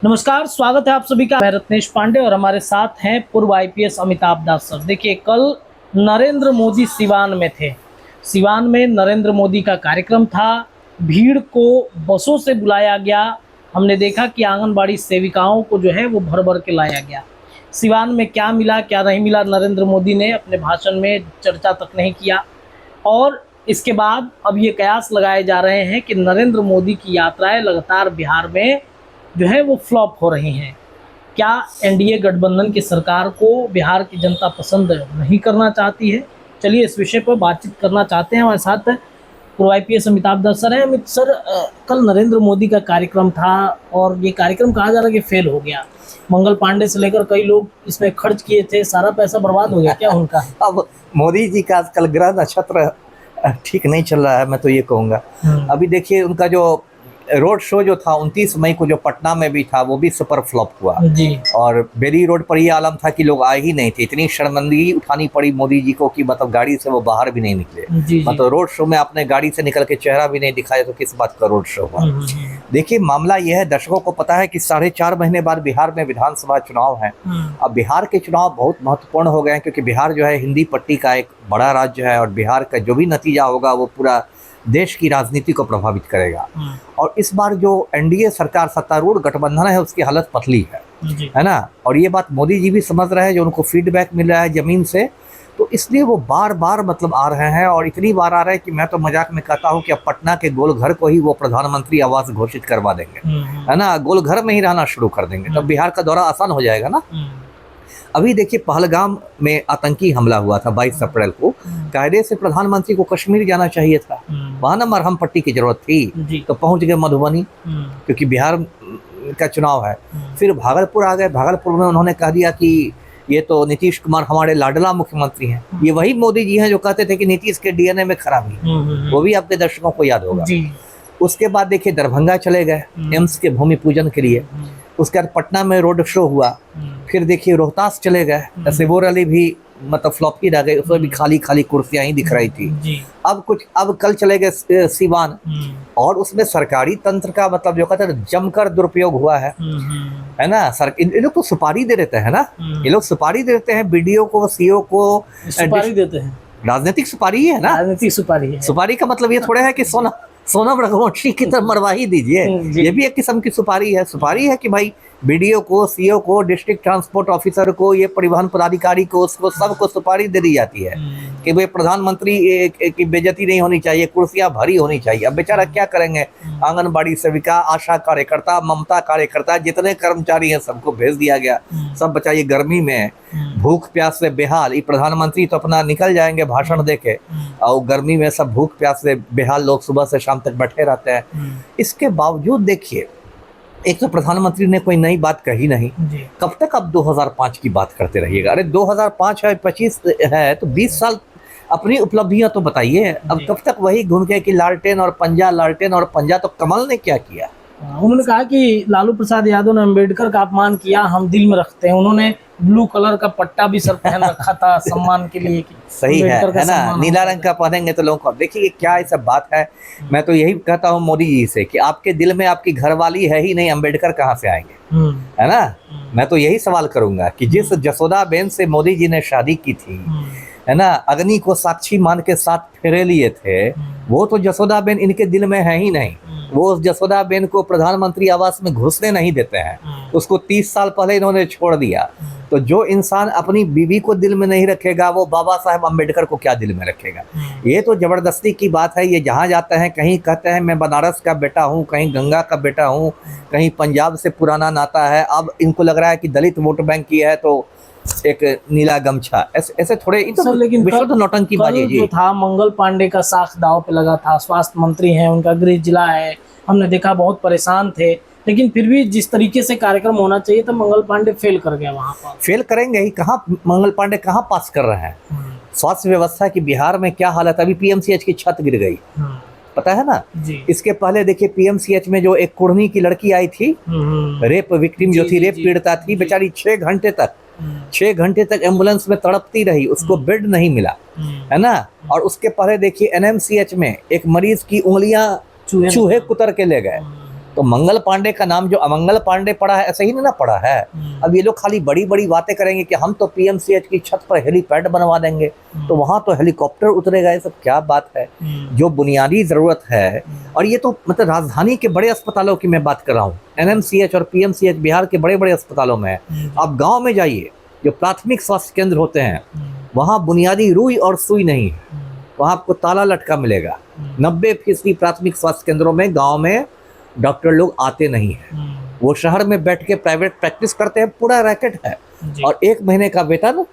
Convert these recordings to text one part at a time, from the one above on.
नमस्कार, स्वागत है आप सभी का। मैं रत्नेश पांडे और हमारे साथ हैं पूर्व आईपीएस अमिताभ दास सर। देखिए, कल नरेंद्र मोदी सिवान में थे। सिवान में नरेंद्र मोदी का कार्यक्रम था। भीड़ को बसों से बुलाया गया। हमने देखा कि आंगनबाड़ी सेविकाओं को जो है वो भर भर के लाया गया। सिवान में क्या मिला क्या नहीं मिला, नरेंद्र मोदी ने अपने भाषण में चर्चा तक नहीं किया। और इसके बाद अब ये कयास लगाए जा रहे हैं कि नरेंद्र मोदी की यात्राएं लगातार बिहार में जो है वो फ्लॉप हो रही हैं। क्या एनडीए गठबंधन की सरकार को बिहार की जनता पसंद नहीं करना चाहती है? चलिए इस विषय पर बातचीत करना चाहते हैं। हमारे साथ पूर्व आईपीएस अमिताभ दास सर हैं। अमित सर, कल नरेंद्र मोदी का कार्यक्रम था और ये कार्यक्रम कहा जा रहा है कि फेल हो गया। मंगल पांडे से लेकर कई लोग इसमें खर्च किए थे, सारा पैसा बर्बाद हो गया क्या उनका? अब मोदी जी का आजकल ग्रह नक्षत्र ठीक नहीं चल रहा है, मैं तो ये कहूँगा। अभी देखिए, उनका जो रोड शो जो था 29 मई को जो पटना में भी था, वो भी सुपर फ्लॉप हुआ जी। और बेरी रोड पर ये आलम था कि लोग आए ही नहीं थे। इतनी शर्मिंदगी उठानी पड़ी मोदी जी को कि मतलब गाड़ी से वो बाहर भी नहीं निकले। जी। मतलब रोड शो में आपने गाड़ी से निकल के चेहरा भी नहीं दिखाया, तो किस बात का रोड शो हुआ? देखिए, मामला यह है, दर्शकों को पता है कि 4.5 महीने बाद बिहार में विधानसभा चुनाव है। अब बिहार के चुनाव बहुत महत्वपूर्ण हो गए हैं, क्योंकि बिहार जो है हिंदी पट्टी का एक बड़ा राज्य है और बिहार का जो भी नतीजा होगा वो पूरा देश की राजनीति को प्रभावित करेगा। और इस बार जो एनडीए सरकार सत्तारूढ़ गठबंधन है, उसकी हालत पतली है ना। और ये बात मोदी जी भी समझ रहे हैं, जो उनको फीडबैक मिल रहा है जमीन से, तो इसलिए वो बार बार मतलब आ रहे हैं। और इतनी बार आ रहे हैं कि मैं तो मजाक में कहता हूँ कि अब पटना के गोलघर को ही वो प्रधानमंत्री आवास घोषित करवा देंगे, है ना। गोलघर में ही रहना शुरू कर देंगे, तब बिहार का दौरा आसान हो जाएगा ना। अभी देखिए, पहलगाम में आतंकी हमला हुआ था 22 अप्रैल को। कायदे से प्रधानमंत्री को कश्मीर जाना चाहिए था, वहां ना मरहम पट्टी की जरूरत थी, तो पहुंच गए मधुबनी, क्योंकि बिहार का चुनाव है। फिर भागलपुर आ गए। भागलपुर में उन्होंने कह दिया कि ये तो नीतीश कुमार हमारे लाडला मुख्यमंत्री हैं। ये वही मोदी जी हैं जो कहते थे कि नीतीश के डीएनए में खराबी है, वो भी आपके दर्शकों को याद होगा। उसके बाद देखिए, दरभंगा चले गए एम्स के भूमि पूजन के लिए। उसके बाद पटना में रोड शो हुआ। फिर देखिए, रोहतास चले गए। सिबोर अली भी मतलब फ्लॉप ही रह गए, उसमें भी खाली खाली कुर्सियां ही दिख रही थी। अब कल चले गए सीवान, और उसमें सरकारी तंत्र का मतलब जो कहते हैं जमकर दुरुपयोग हुआ है ना। ये लोग तो सुपारी दे देते हैं ना, ये लोग सुपारी दे देते हैं बीडीओ को, सीओ को सुपारी देते हैं। राजनीतिक सुपारी है ना, राजनीतिक सुपारी है। सुपारी का मतलब ये थोड़ा है कि सोनम रघुवंशी की तरफ मरवा ही दीजिए। ये भी एक किस्म की सुपारी है। सुपारी है कि भाई बीडीओ को, सीओ को, डिस्ट्रिक्ट ट्रांसपोर्ट ऑफिसर को, ये परिवहन पदाधिकारी को, उसको सबको सुपारी दे दी जाती है कि भाई प्रधानमंत्री की बेइज्जती नहीं होनी चाहिए, कुर्सियां भरी होनी चाहिए। अब बेचारा क्या करेंगे? आंगनबाड़ी सेविका, आशा कार्यकर्ता, ममता कार्यकर्ता, जितने कर्मचारी हैं सबको भेज दिया गया। सब बचाइए गर्मी में भूख प्यास से बेहाल। ये प्रधानमंत्री तो अपना निकल जाएंगे भाषण देके, और गर्मी में सब भूख प्यास से बेहाल लोग सुबह से शाम तक बैठे रहते हैं। इसके बावजूद देखिए, एक तो प्रधानमंत्री ने कोई नई बात कही नहीं। कब तक अब 2005 की बात करते रहिएगा? अरे 2005 है, 25 है, तो 20 साल अपनी उपलब्धियां तो बताइए। अब कब तक वही घूम के कि लालटेन और पंजा, लालटेन और पंजा? तो कमल ने क्या किया? उन्होंने कहा कि लालू प्रसाद यादव ने अम्बेडकर का अपमान किया, हम दिल में रखते हैं। उन्होंने ब्लू कलर का पट्टा भी सर पहन रखा था सम्मान के लिए। सही है ना, नीला रंग का पहनेंगे तो लोगों को। देखिए क्या ये सब बात है। मैं तो यही कहता हूँ मोदी जी से कि आपके दिल में आपकी घरवाली है ही नहीं, अम्बेडकर कहाँ से आएंगे, है ना। मैं तो यही सवाल करूंगा कि जिस जसोदा बेन से मोदी जी ने शादी की थी, है ना, अग्नि को साक्षी मान के साथ फेरे लिए थे, वो तो जसोदा बेन इनके दिल में है ही नहीं। वो उस जसोदा बेन को प्रधानमंत्री आवास में घुसने नहीं देते हैं। उसको 30 साल पहले इन्होंने छोड़ दिया। तो जो इंसान अपनी बीवी को दिल में नहीं रखेगा, वो बाबा साहेब अम्बेडकर को क्या दिल में रखेगा? ये तो जबरदस्ती की बात है। ये जहाँ जाते हैं, कहीं कहते हैं मैं बनारस का बेटा हूँ, कहीं गंगा का बेटा हूँ, कहीं पंजाब से पुराना नाता है। अब इनको लग रहा है कि दलित वोट बैंक की है तो एक नीला गमछा, ऐसे थोड़े तो लेकिन विशुद्ध नौटंकी बाजी जी। जो था, मंगल पांडे का साख दांव पे लगा था। स्वास्थ्य मंत्री हैं, उनका गृह जिला है, हमने देखा बहुत परेशान थे। लेकिन फिर भी जिस तरीके से कार्यक्रम होना चाहिए था, मंगल पांडे फेल कर गया वहाँ पर। फेल करेंगे ही कहाँ? मंगल पांडे कहाँ पास कर रहे हैं? स्वास्थ्य व्यवस्था की बिहार में क्या हालत है? अभी पीएमसीएच की छत गिर गई, पता है ना जी। इसके पहले देखिए, पीएमसीएच में जो एक कुढ़नी की लड़की आई थी, रेप विक्टिम जो थी, रेप पीड़िता थी, बेचारी 6 घंटे तक एम्बुलेंस में तड़पती रही, उसको बेड नहीं मिला, है ना। और उसके पहले देखिए, एनएमसीएच में एक मरीज की उंगलियां चूहे कुतर के ले गए। तो मंगल पांडे का नाम जो अमंगल पांडे पड़ा है ऐसे ही नहीं ना पड़ा है। अब ये लोग खाली बड़ी बड़ी बातें करेंगे कि हम तो पीएमसीएच की छत पर हेलीपैड बनवा देंगे, तो वहां तो हेलीकॉप्टर उतरेगा, ये सब क्या बात है। जो बुनियादी जरूरत है, और ये तो मतलब राजधानी के बड़े अस्पतालों की मैं बात कर रहा हूँ, एनएमसीएच और पीएमसीएच बिहार के बड़े बड़े अस्पतालों में है। आप गाँव में जाइए, जो प्राथमिक स्वास्थ्य केंद्र होते हैं वहाँ बुनियादी रुई और सुई नहीं है, वहाँ आपको ताला लटका मिलेगा। 90% प्राथमिक स्वास्थ्य केंद्रों में गांव में डॉक्टर लोग आते नहीं हैं, वो शहर में बैठ के प्राइवेट प्रैक्टिस करते हैं, पूरा रैकेट है। और 1 महीने का वेतन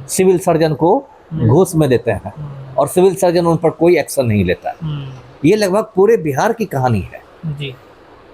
सिविल सर्जन को घूस में देते हैं, और सिविल सर्जन उन पर कोई एक्शन नहीं लेता। ये लगभग पूरे बिहार की कहानी है जी।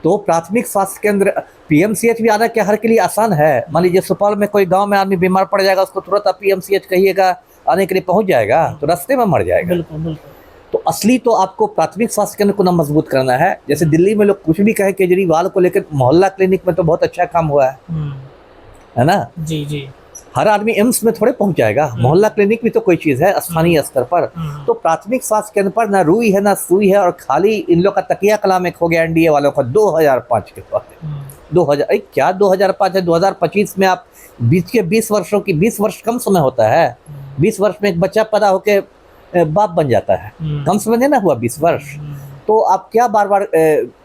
तो प्राथमिक स्वास्थ्य केंद्र, पीएमसीएच भी आना क्या हर के लिए आसान है? मान लीजिए सुपौल में कोई गांव में आदमी बीमार पड़ जाएगा, उसको तुरंत आप पीएमसीएच कहिएगा आने के लिए पहुंच जाएगा, तो रास्ते में मर जाएगा। बिल्कुल बिल्कुल। तो असली तो आपको प्राथमिक स्वास्थ्य केंद्र को ना मजबूत करना है। जैसे दिल्ली में लोग कुछ भी कहे केजरीवाल को लेकर, मोहल्ला क्लिनिक में तो बहुत अच्छा काम हुआ है ना जी जी। हर आदमी एम्स में थोड़े पहुंच जाएगा, मोहल्ला क्लिनिक भी तो कोई चीज है स्थानीय स्तर पर। तो प्राथमिक स्वास्थ्य केंद्र पर ना रुई है ना सुई है, और खाली इन लोग का तकिया कलाम एक हो गया एनडीए वालों का 2005 के बाद। 2000 क्या 2005 है, 2025 में आप बीच के 20 वर्षों की, 20 वर्ष कम समय होता है। 20 वर्ष में एक बच्चा पैदा होके बाप बन जाता है, कम समय नहीं ना हुआ 20 वर्ष। तो आप क्या बार बार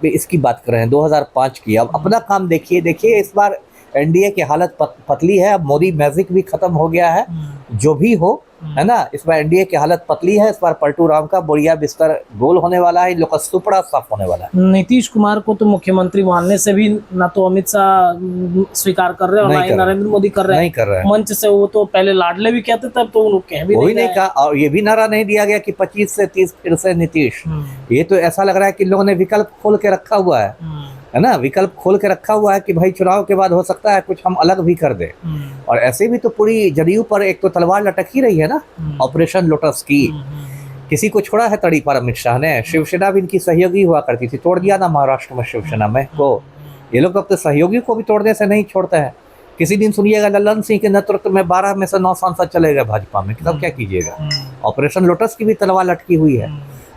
इसकी बात कर रहे हैं 2005 की? अब अपना काम देखिए। देखिए इस बार एनडीए की हालत पतली है, अब मोदी मैजिक भी खत्म हो गया है, जो भी हो है ना। इस बार एनडीए की हालत पतली है, इस बार पलटू राम का बोरिया बिस्तर गोल होने वाला है, इन लोग का सुपड़ा साफ होने वाला है। नीतीश कुमार को तो मुख्यमंत्री मानने से भी ना तो अमित शाह स्वीकार कर रहे हैं और ना ही नरेंद्र मोदी कर रहे हैं। नहीं कर रहे हैं मंच से। वो तो पहले लाडले भी कहते, तब तो उन्होंने कह भी नहीं कहा, और ये भी नारा नहीं दिया गया कि 25 से 30 फिर से नीतीश। ये तो ऐसा लग रहा है कि लोगों ने विकल्प खोल के रखा हुआ है ना, विकल्प खोल के रखा हुआ है कि भाई चुनाव के बाद हो सकता है कुछ हम अलग भी कर दे। और ऐसे भी तो पूरी जदयू पर एक तो तलवार लटक ही रही है ना, ऑपरेशन लोटस की। किसी को छोड़ा है तड़ी पर अमित शाह ने? शिवसेना भी इनकी सहयोगी हुआ करती थी, तोड़ दिया ना महाराष्ट्र में शिवसेना में को। ये लोग अब तो सहयोगी को भी तोड़ने से नहीं छोड़ते हैं। किसी दिन सुनिएगा ललन सिंह के नेतृत्व में 12 में से 9 सांसद चले गए भाजपा में, तब क्या कीजिएगा? ऑपरेशन लोटस की भी तलवार लटकी हुई है।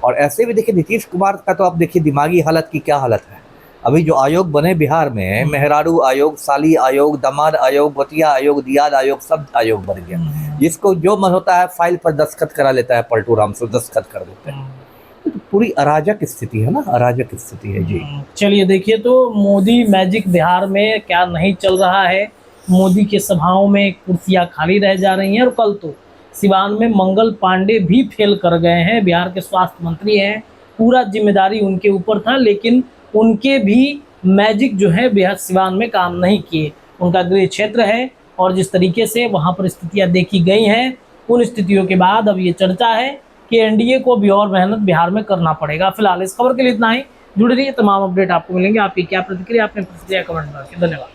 और ऐसे भी देखिए नीतीश कुमार का तो आप देखिए दिमागी हालत की क्या हालत है। अभी जो आयोग बने बिहार में, मेहरारू आयोग, साली आयोग, दामाद आयोग, बतिया आयोग, दियाद आयोग, सब आयोग बन गया। जिसको जो मन होता है फाइल पर दस्तखत करा लेता है, पलटू राम से दस्तखत कर देते हैं। तो पूरी अराजक स्थिति है ना, अराजक स्थिति है जी। चलिए देखिए, तो मोदी मैजिक बिहार में क्या नहीं चल रहा है। मोदी के सभाओं में कुर्सियां खाली रह जा रही हैं, और कल तो सिवान में मंगल पांडे भी फेल कर गए हैं। बिहार के स्वास्थ्य मंत्री हैं, पूरा जिम्मेदारी उनके ऊपर था, लेकिन उनके भी मैजिक जो है बिहार सिवान में काम नहीं किए। उनका गृह क्षेत्र है, और जिस तरीके से वहाँ पर स्थितियाँ देखी गई हैं, उन स्थितियों के बाद अब ये चर्चा है कि एनडीए को भी और मेहनत बिहार में करना पड़ेगा। फिलहाल इस खबर के लिए इतना ही। जुड़े रहिए, तमाम अपडेट आपको मिलेंगे। आपकी क्या प्रतिक्रिया, आपने प्रतिक्रिया कमेंट में रखें। धन्यवाद।